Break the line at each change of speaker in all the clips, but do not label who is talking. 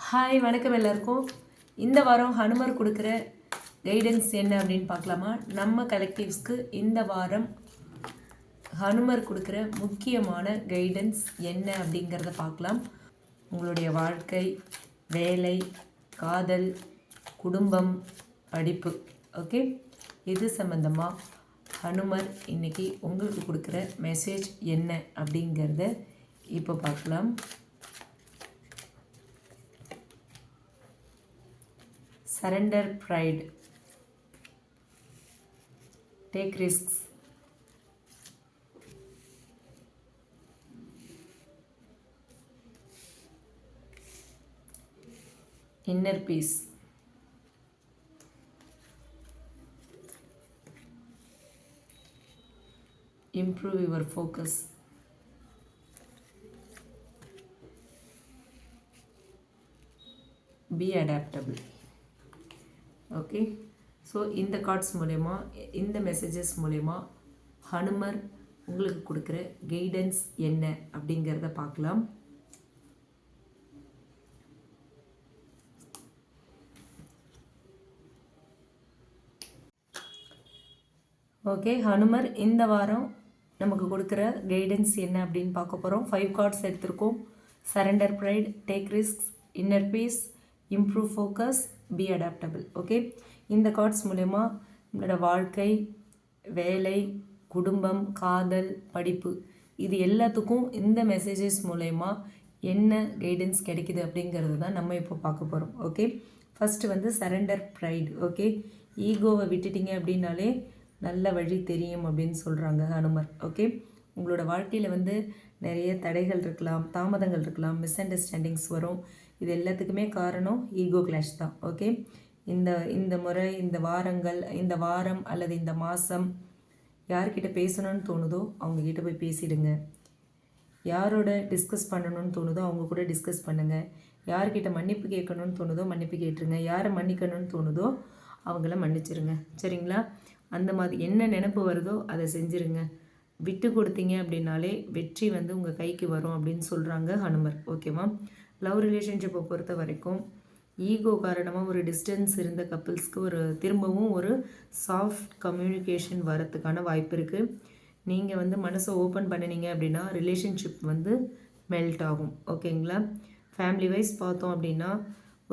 Hi வணக்கம் எல்லாருக்கும். இந்த வாரம் ஹனுமர் கொடுக்குற கைடன்ஸ் என்ன அப்படின்னு பார்க்கலாமா? நம்ம கலெக்டிவ்ஸ்க்கு இந்த வாரம் ஹனுமர் கொடுக்குற முக்கியமான கைடன்ஸ் என்ன அப்படிங்கிறத பார்க்கலாம். உங்களுடைய வாழ்க்கை, வேலை, காதல், குடும்பம், படிப்பு, ஓகே, இது சம்மந்தமாக ஹனுமர் இன்றைக்கி உங்களுக்கு கொடுக்குற மெசேஜ் என்ன அப்படிங்கிறத இப்போ பார்க்கலாம். Surrender pride. Take risks. Inner peace. Improve your focus. Be adaptable. Okay, so இந்த கார்ட்ஸ் மூலயமா, இந்த மெசேஜஸ் மூலயமா ஹனுமர் உங்களுக்கு கொடுக்குற கைடன்ஸ் என்ன அப்படிங்கிறத பார்க்கலாம். ஓகே, ஹனுமர் இந்த வாரம் நமக்கு கொடுக்குற கைடன்ஸ் என்ன அப்படின்னு பார்க்க போகிறோம். 5 கார்ட்ஸ் எடுத்திருக்கோம். Surrender pride, take risks, inner peace, improve focus, be adaptable. Okay, இந்த கார்ட்ஸ் மூலயமா நம்மளோட வாழ்க்கை, வேலை, குடும்பம், காதல், படிப்பு, இது எல்லாத்துக்கும் இந்த மெசேஜஸ் மூலயமா என்ன கைடன்ஸ் கிடைக்குது அப்படிங்கிறது தான் நம்ம இப்போ பார்க்க போகிறோம். ஓகே, ஃபஸ்ட்டு வந்து சரண்டர் ப்ரைட். ஓகே, ஈகோவை விட்டுட்டிங்க அப்படின்னாலே நல்ல வழி தெரியும் அப்படின்னு சொல்கிறாங்க ஹனுமர். ஓகே, உங்களோட வாழ்க்கையில் வந்து நிறைய தடைகள் இருக்கலாம், தாமதங்கள் இருக்கலாம், மிஸ் அண்டர்ஸ்டாண்டிங்ஸ் வரும். இது எல்லாத்துக்குமே காரணம் ஈகோ கிளாஷ் தான். ஓகே, இந்த முறை, இந்த வாரம் அல்லது இந்த மாதம் யார்கிட்ட பேசணும்னு தோணுதோ அவங்கக்கிட்ட போய் பேசிடுங்க. யாரோட டிஸ்கஸ் பண்ணணும்னு தோணுதோ அவங்க கூட டிஸ்கஸ் பண்ணுங்கள். யார்கிட்ட மன்னிப்பு கேட்கணும்னு தோணுதோ மன்னிப்பு கேட்டுருங்க. யாரை மன்னிக்கணும்னு தோணுதோ அவங்கள மன்னிச்சிருங்க. சரிங்களா? அந்த மாதிரி என்ன நினப்பு வருதோ அதை செஞ்சுருங்க. விட்டு கொடுத்தீங்க அப்படின்னாலே வெற்றி வந்து உங்கள் கைக்கு வரும் அப்படின்னு சொல்கிறாங்க ஹனுமர். ஓகேவா? லவ் ரிலேஷன்ஷிப்பை பொறுத்த வரைக்கும் ஈகோ காரணமாக ஒரு டிஸ்டன்ஸ் இருந்த கப்புள்ஸ்க்கு திரும்பவும் ஒரு சாஃப்ட் கம்யூனிகேஷன் வரத்துக்கான வாய்ப்பு இருக்குது. நீங்கள் வந்து மனசை ஓப்பன் பண்ணினீங்க அப்படின்னா ரிலேஷன்ஷிப் வந்து மெல்ட் ஆகும். ஓகேங்களா? ஃபேமிலி வைஸ் பார்த்தோம் அப்படின்னா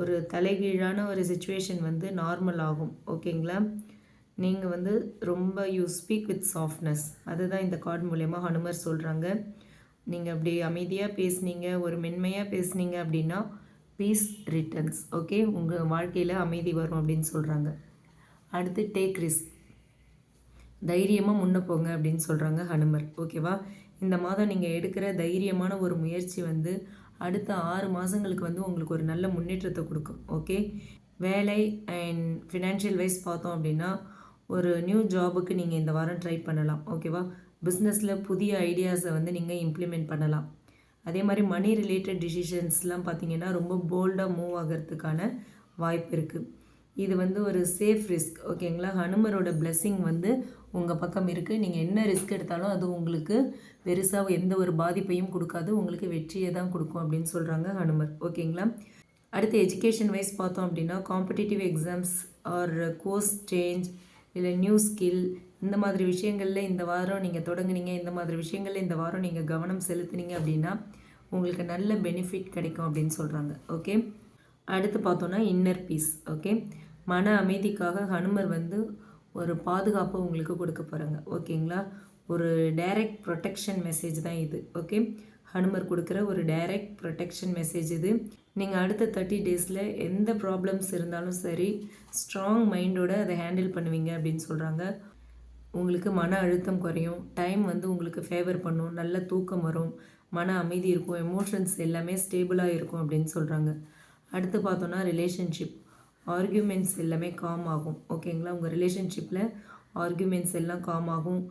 ஒரு தலைகீழான ஒரு சுச்சுவேஷன் வந்து நார்மல் ஆகும். ஓகேங்களா? நீங்கள் வந்து ரொம்ப ஸ்பீக் வித் சாஃப்ட்னஸ், அதுதான் இந்த கார்டு மூலயமா ஹனுமர் சொல்கிறாங்க. நீங்கள் அப்படி அமைதியாக பேசுனீங்க, ஒரு மென்மையாக பேசுனீங்க அப்படின்னா பீஸ் ரிட்டர்ன்ஸ். ஓகே, உங்கள் வாழ்க்கையில் அமைதி வரும் அப்படின்னு சொல்கிறாங்க. அடுத்து டேக் ரிஸ்க், தைரியமாக முன்னே போங்க அப்படின்னு சொல்கிறாங்க ஹனுமர். ஓகேவா? இந்த மாதம் நீங்கள் எடுக்கிற தைரியமான ஒரு முயற்சி வந்து அடுத்த 6 மாதங்களுக்கு வந்து உங்களுக்கு ஒரு நல்ல முன்னேற்றத்தை கொடுக்கும். ஓகே, வேலை அண்ட் ஃபினான்ஷியல் வைஸ் பார்த்தோம் அப்படின்னா ஒரு நியூ ஜாபுக்கு நீங்கள் இந்த வாரம் ட்ரை பண்ணலாம். ஓகேவா? பிஸ்னஸில் புதிய ஐடியாஸை வந்து நீங்கள் இம்ப்ளிமெண்ட் பண்ணலாம். அதே மாதிரி மணி ரிலேட்டட் டிசிஷன்ஸ்லாம் பார்த்தீங்கன்னா ரொம்ப போல்டாக மூவ் ஆகிறதுக்கான வாய்ப்பு இருக்குது. இது வந்து ஒரு சேஃப் ரிஸ்க். ஓகேங்களா? ஹனுமரோட பிளெஸ்ஸிங் வந்து உங்கள் பக்கம் இருக்குது. நீங்கள் என்ன ரிஸ்க் எடுத்தாலும் அது உங்களுக்கு பெருசாக எந்த ஒரு பாதிப்பையும் கொடுக்காது, உங்களுக்கு வெற்றியை தான் கொடுக்கும் அப்படின்னு சொல்கிறாங்க ஹனுமர். ஓகேங்களா? அடுத்து எஜுகேஷன் வைஸ் பார்த்தோம் அப்படின்னா competitive exams or course change இல்லை நியூ ஸ்கில், இந்த மாதிரி விஷயங்களில் இந்த வாரம் நீங்கள் தொடங்குனீங்க, இந்த மாதிரி விஷயங்களில் இந்த வாரம் நீங்கள் கவனம் செலுத்துனீங்க அப்படின்னா உங்களுக்கு நல்ல பெனிஃபிட் கிடைக்கும் அப்படின்னு சொல்கிறாங்க. ஓகே, அடுத்து பார்த்தோன்னா இன்னர் பீஸ். ஓகே, மன அமைதிக்காக ஹனுமர் வந்து ஒரு பாதுகாப்பை உங்களுக்கு கொடுக்க போகிறாங்க. ஓகேங்களா? ஒரு டைரக்ட் ப்ரொடெக்ஷன் மெசேஜ் தான் இது. ஓகே, ஹனுமர் கொடுக்குற ஒரு டைரக்ட் ப்ரொடெக்ஷன் மெசேஜ் இது. நீங்கள் அடுத்த 30 டேஸில் எந்த ப்ராப்ளம்ஸ் இருந்தாலும் சரி ஸ்ட்ராங் மைண்டோடு அதை ஹேண்டில் பண்ணுவீங்க அப்படின்னு சொல்கிறாங்க. உங்களுக்கு மன அழுத்தம் குறையும், டைம் வந்து உங்களுக்கு ஃபேவர் பண்ணும், நல்ல தூக்கம் வரும், மன அமைதி இருக்கும், எமோஷன்ஸ் எல்லாமே ஸ்டேபிளாக இருக்கும் அப்படின்னு சொல்கிறாங்க. அடுத்து பார்த்தோன்னா ரிலேஷன்ஷிப், ஆர்கியூமெண்ட்ஸ் எல்லாமே காம் ஆகும். ஓகேங்களா? உங்கள் ரிலேஷன்ஷிப்பில் ஆர்கியூமெண்ட்ஸ் எல்லாம் காம் ஆகும்,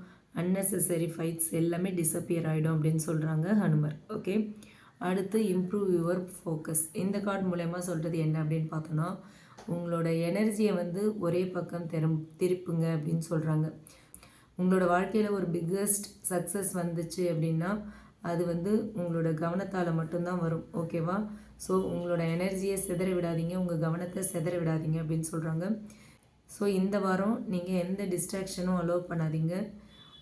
அன்னெசரி ஃபைட்ஸ் எல்லாமே டிஸப்பியர் ஆகிடும் அப்படின்னு சொல்கிறாங்க ஹனுமர். ஓகே, அடுத்து இம்ப்ரூவ் யுவர் ஃபோக்கஸ். இந்த கார்டு மூலயமா சொல்கிறது என்ன அப்படின்னு பார்த்தோன்னா உங்களோட எனர்ஜியை வந்து ஒரே பக்கம் திருப்புங்க அப்படின்னு சொல்கிறாங்க. உங்களோட வாழ்க்கையில் ஒரு பிக்கஸ்ட் சக்ஸஸ் வந்துச்சு அப்படின்னா அது வந்து உங்களோட கவனத்தால் மட்டும்தான் வரும். ஓகேவா? ஸோ உங்களோட எனர்ஜியை சிதற விடாதீங்க, உங்கள் கவனத்தை சிதற விடாதீங்க அப்படின்னு சொல்கிறாங்க. ஸோ இந்த வாரம் நீங்கள் எந்த டிஸ்ட்ராக்ஷனும் அலோவ் பண்ணாதீங்க.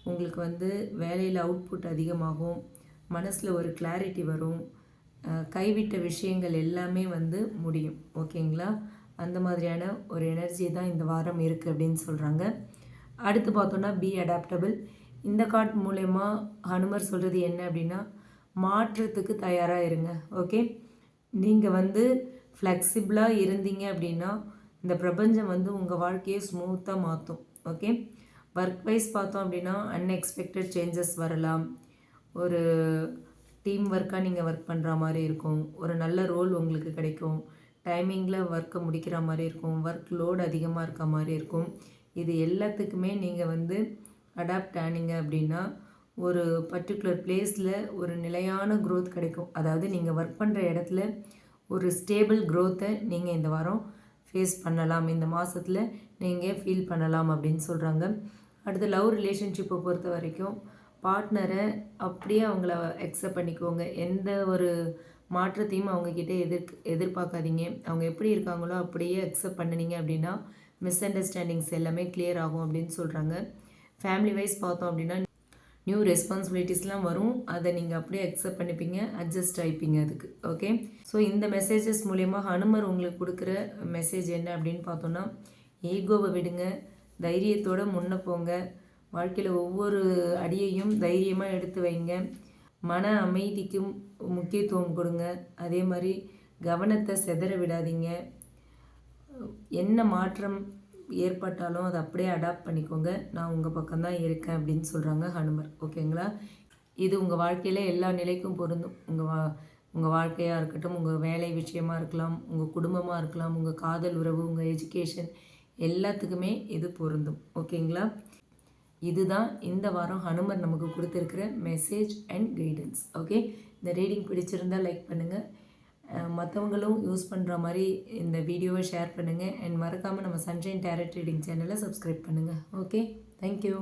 உங்களுக்கு வந்து வேலையில் அவுட்புட் அதிகமாகும், மனசில் ஒரு கிளாரிட்டி வரும், கைவிட்ட விஷயங்கள் எல்லாமே வந்து முடியும். ஓகேங்களா? அந்த மாதிரியான ஒரு எனர்ஜி தான் இந்த வாரம் இருக்குது அப்படின்னு சொல்கிறாங்க. அடுத்து பார்த்தோன்னா பி அடாப்டபிள். இந்த கார்ட் மூலயமா ஹனுமர் சொல்கிறது என்ன அப்படின்னா, மாற்றத்துக்கு தயாராக இருங்க. ஓகே, நீங்கள் வந்து ஃப்ளெக்சிபிளாக இருந்தீங்க அப்படின்னா இந்த பிரபஞ்சம் வந்து உங்கள் வாழ்க்கையை ஸ்மூத்தாக மாற்றும். ஓகே, ஒர்க் வைஸ் பார்த்தோம் அப்படின்னா அன்எக்ஸ்பெக்டட் சேஞ்சஸ் வரலாம். ஒரு டீம் ஒர்க்காக நீங்கள் ஒர்க் பண்ணுற மாதிரி இருக்கும், ஒரு நல்ல ரோல் உங்களுக்கு கிடைக்கும், டைமிங்கில் ஒர்க்கை முடிக்கிற மாதிரி இருக்கும், ஒர்க் லோடு அதிகமாக இருக்க மாதிரி இருக்கும். இது எல்லாத்துக்குமே நீங்கள் வந்து அடாப்ட் ஆனீங்க அப்படின்னா ஒரு பர்டிகுலர் பிளேஸில் ஒரு நிலையான க்ரோத் கிடைக்கும். அதாவது நீங்கள் ஒர்க் பண்ணுற இடத்துல ஒரு ஸ்டேபிள் க்ரோத்தை நீங்கள் இந்த வாரம் ஃபேஸ் பண்ணலாம், இந்த மாதத்தில் நீங்கள் ஃபீல் பண்ணலாம் அப்படின்னு சொல்கிறாங்க. அடுத்து லவ் ரிலேஷன்ஷிப்பை பொறுத்த வரைக்கும் பார்ட்னரை அப்படியே அவங்கள அக்செப்ட் பண்ணிக்கோங்க. எந்த ஒரு மாற்றத்தையும் அவங்கக்கிட்ட எதிர்பார்க்காதீங்க. அவங்க எப்படி இருக்காங்களோ அப்படியே அக்செப்ட் பண்ணினீங்க அப்படின்னா மிஸ் அண்டர்ஸ்டாண்டிங்ஸ் எல்லாமே கிளியர் ஆகும் அப்படின்னு சொல்கிறாங்க. ஃபேமிலி வைஸ் பார்த்தோம் அப்படின்னா நியூ ரெஸ்பான்சிபிலிட்டிஸ்லாம் வரும், அதை நீங்கள் அப்படியே அக்செப்ட் பண்ணிப்பீங்க, அட்ஜஸ்ட் ஆகிப்பீங்க அதுக்கு. ஓகே, ஸோ இந்த மெசேஜஸ் மூலயமா ஹனுமர் உங்களுக்கு கொடுக்குற மெசேஜ் என்ன அப்படின்னு பார்த்தோன்னா, ஈகோவை விடுங்க, தைரியத்தோடு முன்ன போங்க, வாழ்க்கையில் ஒவ்வொரு அடியையும் தைரியமாக எடுத்து வைங்க, மன அமைதிக்கும் முக்கியத்துவம் கொடுங்க, அதே மாதிரி கவனத்தை சிதற விடாதீங்க, என்ன மாற்றம் ஏற்பட்டாலும் அதை அப்படியே அடாப்ட் பண்ணிக்கோங்க, நான் உங்கள் பக்கம்தான் இருக்கேன் அப்படின்னு சொல்கிறாங்க ஹனுமர். ஓகேங்களா? இது உங்கள் வாழ்க்கையில் எல்லா நிலைக்கும் பொருந்தும். உங்கள் வாழ்க்கையாக இருக்கட்டும், உங்கள் வேலை விஷயமாக இருக்கலாம், உங்கள் குடும்பமாக இருக்கலாம், உங்கள் காதல் உறவு, உங்கள் எஜுகேஷன், எல்லாத்துக்குமே இது பொருந்தும். ஓகேங்களா? இதுதான் இந்த வாரம் ஹனுமர் நமக்கு கொடுத்துருக்கிற மெசேஜ் அண்ட் கைடன்ஸ். ஓகே, இந்த ரீடிங் பிடிச்சிருந்தால் லைக் பண்ணுங்கள், மற்றவங்களும் யூஸ் பண்ணுற மாதிரி இந்த வீடியோவை ஷேர் பண்ணுங்கள், அண்ட் மறக்காமல் நம்ம சன்ஷைன் டேரட் ரீடிங் சேனலை சப்ஸ்கிரைப் பண்ணுங்கள். Okay, thank you.